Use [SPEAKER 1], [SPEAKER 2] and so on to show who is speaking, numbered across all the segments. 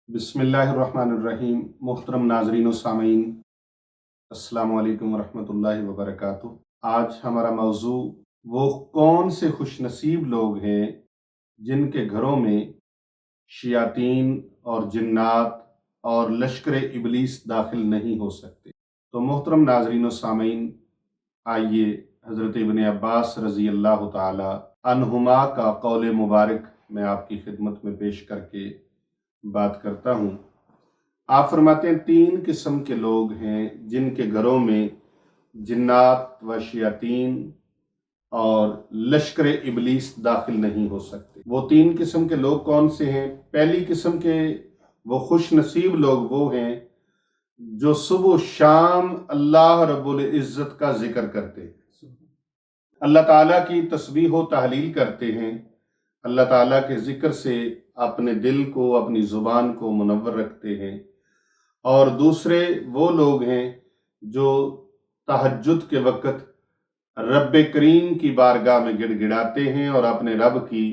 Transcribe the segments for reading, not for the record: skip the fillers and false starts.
[SPEAKER 1] बिस्मिल्लाहिर्रहमानिर्रहीम। मोहतरम नाजरीन व सामीन, अस्सलामु अलैकुम वरहमतुल्लाहि वबरकातुह। आज हमारा मौजू वो कौन से खुशनसीब लोग हैं जिनके घरों में शयातीन और जिन्नात और लश्कर इबलीस दाखिल नहीं हो सकते। तो मोहतरम नाजरीन व सामीन, आइए हज़रत इब्न अब्बास रज़ी अल्लाह ताला अन्हुमा का कौल मुबारक मैं आपकी खिदमत में पेश करके बात करता हूँ। आप फरमाते हैं, तीन किस्म के लोग हैं जिनके घरों में जिन्नात व शयातीन और लश्कर इबलीस दाखिल नहीं हो सकते। वो तीन किस्म के लोग कौन से हैं? पहली किस्म के वो खुश नसीब लोग वो हैं जो सुबह शाम अल्लाह रब्बुल इज़्ज़त का जिक्र करते हैं, अल्लाह ताला की तस्बीह व तहलील करते हैं, अल्लाह ताला के जिक्र से अपने दिल को, अपनी ज़ुबान को मुनव्वर रखते हैं। और दूसरे वो लोग हैं जो तहज्जुद के वक़्त रब करीम की बारगाह में गिड़गिड़ाते हैं और अपने रब की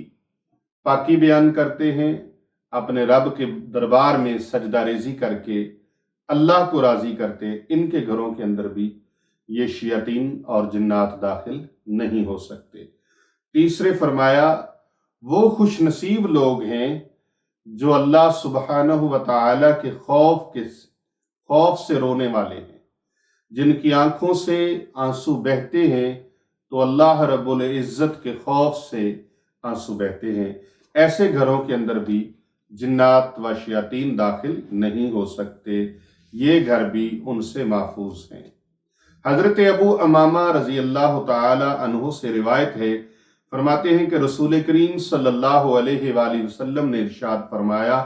[SPEAKER 1] पाकी बयान करते हैं, अपने रब के दरबार में सजदा रेज़ी करके अल्लाह को राज़ी करते हैं। इनके घरों के अंदर भी ये शयातीन और जिन्नात दाखिल नहीं हो सकते। तीसरे फरमाया, वो खुश नसीब लोग हैं जो अल्लाह सुब्हानहु व तआला के खौफ से रोने वाले हैं, जिनकी आंखों से आंसू बहते हैं तो अल्लाह रब्बुल इज़्ज़त के खौफ से आंसू बहते हैं। ऐसे घरों के अंदर भी जिन्नात व शयातीन दाखिल नहीं हो सकते। ये घर भी उनसे महफूज हैं। हज़रत अबू अमामा रज़ी अल्लाह तआला अन्हु से रिवायत है, फरमाते हैं कि रसूल करीम सल्लल्लाहु अलैहि वसल्लम ने इरशाद फरमाया,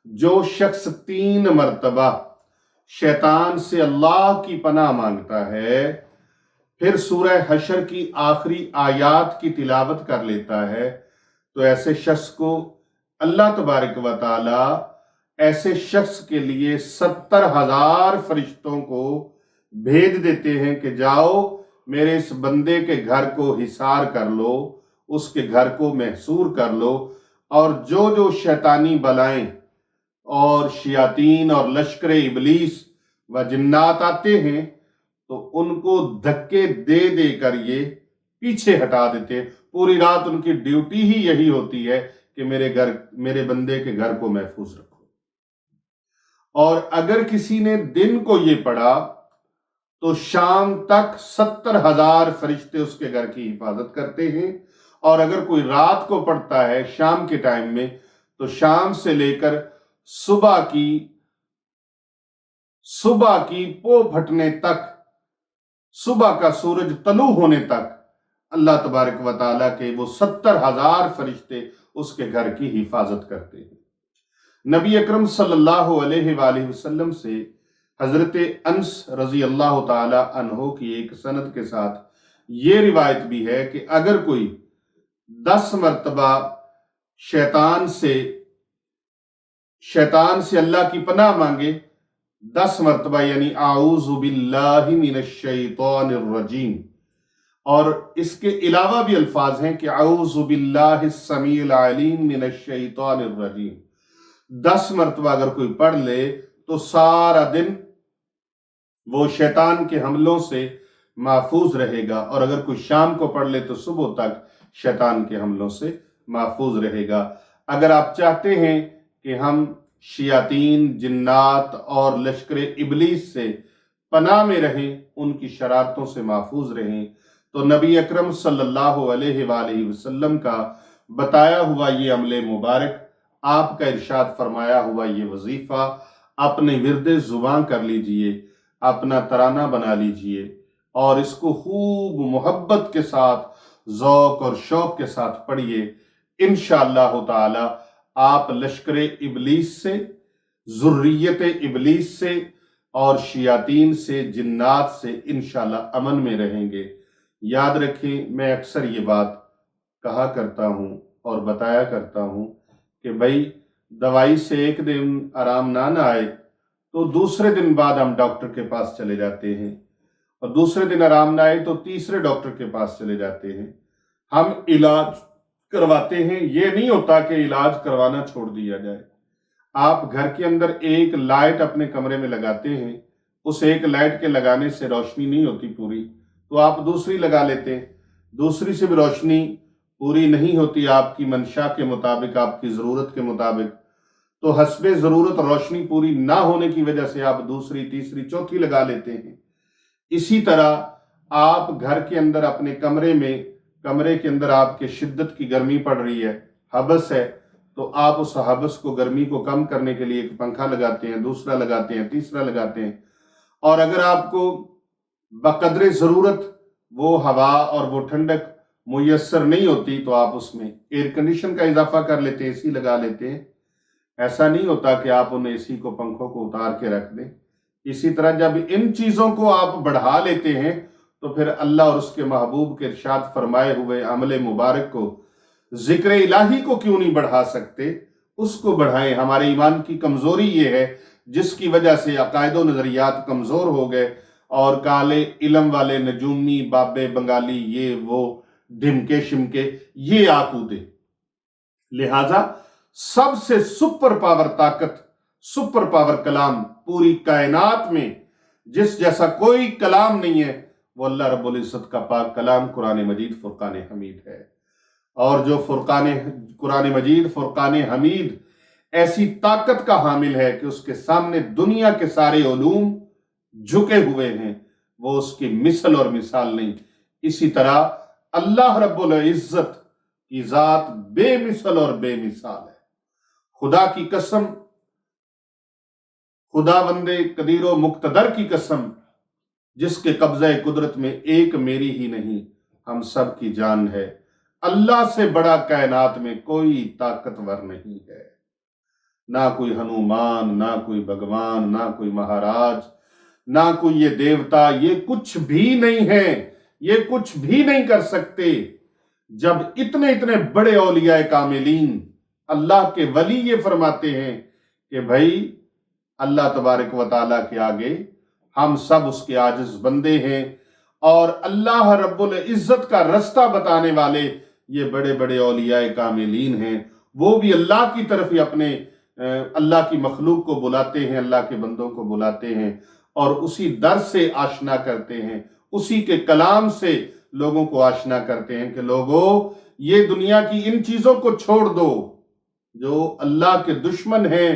[SPEAKER 1] जो शख्स 3 मरतबा शैतान से अल्लाह की पनाह मांगता है, फिर सूरह हशर की आखिरी आयात की तिलावत कर लेता है, तो ऐसे शख्स को अल्लाह तबारक व तआला ऐसे शख्स के लिए 70,000 फरिश्तों को भेज देते हैं कि जाओ मेरे इस बंदे के घर को हिसार कर लो, उसके घर को महसूर कर लो, और जो जो शैतानी बलाएं और शयातीन और लश्कर इबलीस व जिन्नात आते हैं तो उनको धक्के दे दे कर ये पीछे हटा देते हैं। पूरी रात उनकी ड्यूटी ही यही होती है कि मेरे बंदे के घर को महफूज रखो। और अगर किसी ने दिन को ये पढ़ा तो शाम तक 70,000 फरिश्ते उसके घर की हिफाजत करते हैं। और अगर कोई रात को पढ़ता है शाम के टाइम में, तो शाम से लेकर सुबह की पो फटने तक, सुबह का सूरज तलू होने तक अल्लाह तबारक व तआला के वो 70,000 फरिश्ते उसके घर की हिफाजत करते हैं। नबी अकरम सल्लल्लाहु अलैहि वसल्लम से हजरत अनस रजी अल्लाह ताला अन्हो की एक सनद के साथ ये रिवायत भी है कि अगर कोई 10 मरतबा शैतान से अल्लाह की पनाह मांगे, 10 मरतबा, यानी आऊज़ु बिल्लाहि मिनश शैतानिर रजीम, और इसके अलावा भी अल्फाज हैं कि आऊज़ु बिल्लाहिस समीउल अलीम मिनश शैतानिर रजीम। 10 मरतबा अगर कोई पढ़ ले तो सारा दिन वो शैतान के हमलों से महफूज रहेगा, और अगर कोई शाम को पढ़ ले तो सुबह तक शैतान के हमलों से महफूज रहेगा। अगर आप चाहते हैं कि हम शयातीन, जिन्नात और लश्कर इबलीस से पनाह में रहें, उनकी शरारतों से महफूज रहें, तो नबी अकरम सल्लल्लाहु अलैहि वसल्लम का बताया हुआ ये अमले मुबारक, आपका इरशाद फरमाया हुआ ये वजीफा अपने विरदे जुबान कर लीजिए, अपना तराना बना लीजिए, और इसको खूब मोहब्बत के साथ, ज़ौक़ और शौक़ के साथ पढ़िए। इंशाअल्लाह ताला आप लश्कर इबलीस से, ज़ुर्रियत इबलीस से और शयातीन से, जिन्नात से इंशाअल्लाह अमन में रहेंगे। याद रखें, मैं अक्सर ये बात कहा करता हूँ और बताया करता हूँ कि भाई, दवाई से एक दिन आराम ना आए तो दूसरे दिन बाद हम डॉक्टर के पास चले जाते हैं, और दूसरे दिन आराम ना आए तो तीसरे डॉक्टर के पास चले जाते हैं। हम इलाज करवाते हैं, ये नहीं होता कि इलाज करवाना छोड़ दिया जाए। آپ گھر کے اندر ایک لائٹ اپنے کمرے میں لگاتے ہیں، اس ایک لائٹ کے لگانے سے روشنی نہیں ہوتی پوری، تو آپ دوسری لگا لیتے ہیں، دوسری سے بھی روشنی پوری نہیں ہوتی آپ کی منشا کے مطابق، آپ کی ضرورت کے مطابق، تو حسب ضرورت روشنی پوری نہ ہونے کی وجہ سے آپ دوسری، تیسری، چوتھی لگا لیتے ہیں۔ اسی طرح آپ گھر کے اندر اپنے کمرے کے اندر آپ کے شدت کی گرمی پڑ رہی ہے، حبس ہے، تو آپ اس حبس کو، گرمی کو کم کرنے کے لیے ایک پنکھا لگاتے ہیں، دوسرا لگاتے ہیں، تیسرا لگاتے ہیں۔ اور اگر آپ کو بقدر ضرورت وہ ہوا اور وہ ٹھنڈک میسر نہیں ہوتی تو آپ اس میں ایئر کنڈیشن کا اضافہ کر لیتے ہیں، اے سی لگا لیتے ہیں۔ ایسا نہیں ہوتا کہ آپ ان اے سی کو، پنکھوں کو اتار کے رکھ دیں۔ اسی طرح جب ان چیزوں کو آپ بڑھا لیتے ہیں تو پھر اللہ اور اس کے محبوب کے ارشاد فرمائے ہوئے عمل مبارک کو، ذکر الہی کو کیوں نہیں بڑھا سکتے؟ اس کو بڑھائیں۔ ہمارے ایمان کی کمزوری یہ ہے جس کی وجہ سے عقائد و نظریات کمزور ہو گئے، اور کالے علم والے نجومی، بابے بنگالی، یہ وہ ڈھمکے شمکے، یہ آکودے۔ لہٰذا سب سے سپر پاور طاقت، سپر پاور کلام پوری کائنات میں جس جیسا کوئی کلام نہیں ہے، وہ اللہ رب العزت کا پاک کلام قرآن مجید فرقان حمید ہے۔ اور جو قرآن مجید فرقان حمید ایسی طاقت کا حامل ہے کہ اس کے سامنے دنیا کے سارے علوم جھکے ہوئے ہیں، وہ اس کی مثل اور مثال نہیں۔ اسی طرح اللہ رب العزت کی ذات بے مثل اور بے مثال ہے۔ خدا کی قسم، خدا بند قدیر و مقتدر کی قسم، جس کے قبضہ قدرت میں ایک میری ہی نہیں، ہم سب کی جان ہے، اللہ سے بڑا کائنات میں کوئی طاقتور نہیں ہے۔ نہ کوئی ہنومان، نہ کوئی بھگوان، نہ کوئی مہاراج، نہ کوئی یہ دیوتا، یہ کچھ بھی نہیں ہے، یہ کچھ بھی نہیں کر سکتے۔ جب اتنے بڑے اولیاء کاملین، اللہ کے ولی یہ فرماتے ہیں کہ بھائی اللہ تبارک و تعالیٰ کے آگے ہم سب اس کے عاجز بندے ہیں، اور اللہ رب العزت کا رستہ بتانے والے یہ بڑے بڑے اولیاء کاملین ہیں، وہ بھی اللہ کی طرف ہی اپنے اللہ کی مخلوق کو بلاتے ہیں، اللہ کے بندوں کو بلاتے ہیں، اور اسی در سے آشنا کرتے ہیں، اسی کے کلام سے لوگوں کو آشنا کرتے ہیں کہ لوگوں یہ دنیا کی ان چیزوں کو چھوڑ دو، جو اللہ کے دشمن ہیں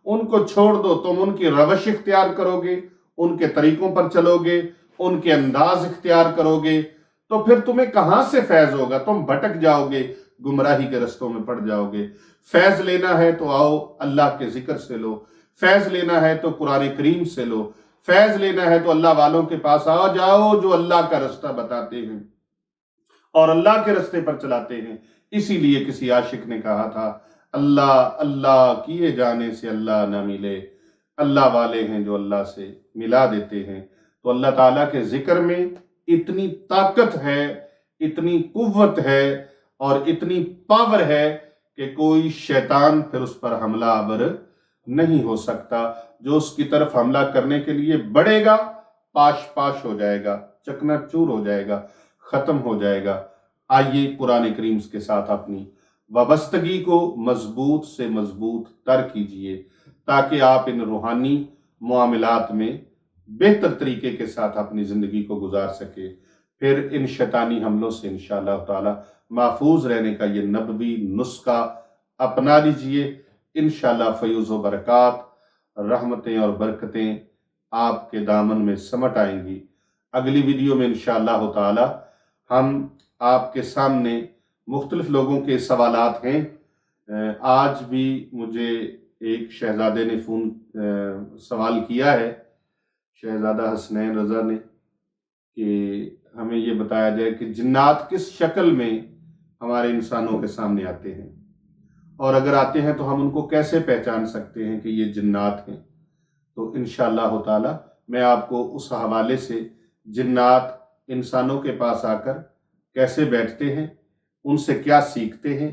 [SPEAKER 1] ان کو چھوڑ دو، تم ان کی روش اختیار کرو گے، ان کے طریقوں پر چلو گے، ان کے انداز اختیار کرو گے، تو پھر تمہیں کہاں سے فیض ہوگا؟ تم بھٹک جاؤ گے، گمراہی کے رستوں میں پڑ جاؤ گے۔ فیض لینا ہے تو آؤ اللہ کے ذکر سے لو، فیض لینا ہے تو قرآن کریم سے لو، فیض لینا ہے تو اللہ والوں کے پاس آؤ جاؤ جو اللہ کا رستہ بتاتے ہیں اور اللہ کے رستے پر چلاتے ہیں۔ اسی لیے کسی عاشق نے کہا تھا، اللہ اللہ کیے جانے سے اللہ نہ ملے، اللہ والے ہیں جو اللہ سے ملا دیتے ہیں۔ تو اللہ تعالیٰ کے ذکر میں اتنی طاقت ہے، اتنی قوت ہے اور اتنی پاور ہے کہ کوئی شیطان پھر اس پر حملہ آور نہیں ہو سکتا۔ جو اس کی طرف حملہ کرنے کے لیے بڑھے گا، پاش پاش ہو جائے گا، چکنا چور ہو جائے گا، ختم ہو جائے گا۔ آئیے قرآن کریم کے ساتھ اپنی وابستگی کو مضبوط سے مضبوط تر کیجئے، تاکہ آپ ان روحانی معاملات میں بہتر طریقے کے ساتھ اپنی زندگی کو گزار سکے۔ پھر ان شیطانی حملوں سے انشاءاللہ تعالی محفوظ رہنے کا یہ نبوی نسخہ اپنا لیجئے۔ انشاءاللہ فیض و برکات، رحمتیں اور برکتیں آپ کے دامن میں سمٹ آئیں گی۔ اگلی ویڈیو میں انشاءاللہ تعالی ہم آپ کے سامنے مختلف لوگوں کے سوالات ہیں۔ آج بھی مجھے ایک شہزادے نے سوال کیا ہے، شہزادہ حسنین رضا نے، کہ ہمیں یہ بتایا جائے کہ جنات کس شکل میں ہمارے انسانوں کے سامنے آتے ہیں، اور اگر آتے ہیں تو ہم ان کو کیسے پہچان سکتے ہیں کہ یہ جنات ہیں۔ تو انشاءاللہ تعالی میں آپ کو اس حوالے سے جنات انسانوں کے پاس آ کر کیسے بیٹھتے ہیں، ان سے کیا سیکھتے ہیں،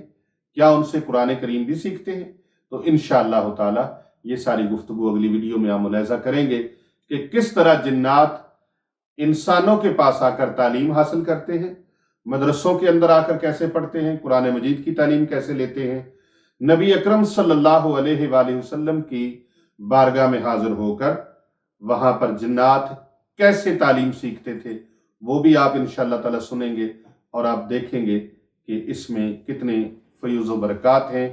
[SPEAKER 1] کیا ان سے قرآن کریم بھی سیکھتے ہیں، تو انشاءاللہ تعالی یہ ساری گفتگو اگلی ویڈیو میں آپ ملاحظہ کریں گے کہ کس طرح جنات انسانوں کے پاس آ کر تعلیم حاصل کرتے ہیں، مدرسوں کے اندر آ کر کیسے پڑھتے ہیں، قرآن مجید کی تعلیم کیسے لیتے ہیں، नबी अकरम सल्लल्लाहु अलैहि वसल्लम की बारगाह में हाजिर होकर वहां पर जिन्नात कैसे तालीम सीखते थे, वो भी आप इंशाअल्लाह ताला सुनेंगे और आप देखेंगे कि इसमें कितने फयूज़ व बरक़ात हैं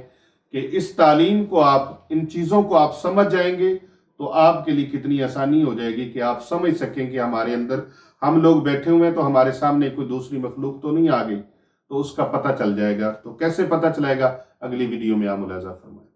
[SPEAKER 1] कि इस तालीम को आप, इन चीज़ों को आप समझ जाएंगे तो आपके लिए कितनी आसानी हो जाएगी कि आप समझ सकें कि हमारे अंदर, हम लोग बैठे हुए हैं तो हमारे सामने कोई दूसरी मखलूक तो नहीं आ गई, तो उसका पता चल जाएगा। तो कैसे पता चलेगा, अगली वीडियो में आप मुलाज़ा फरमाएं।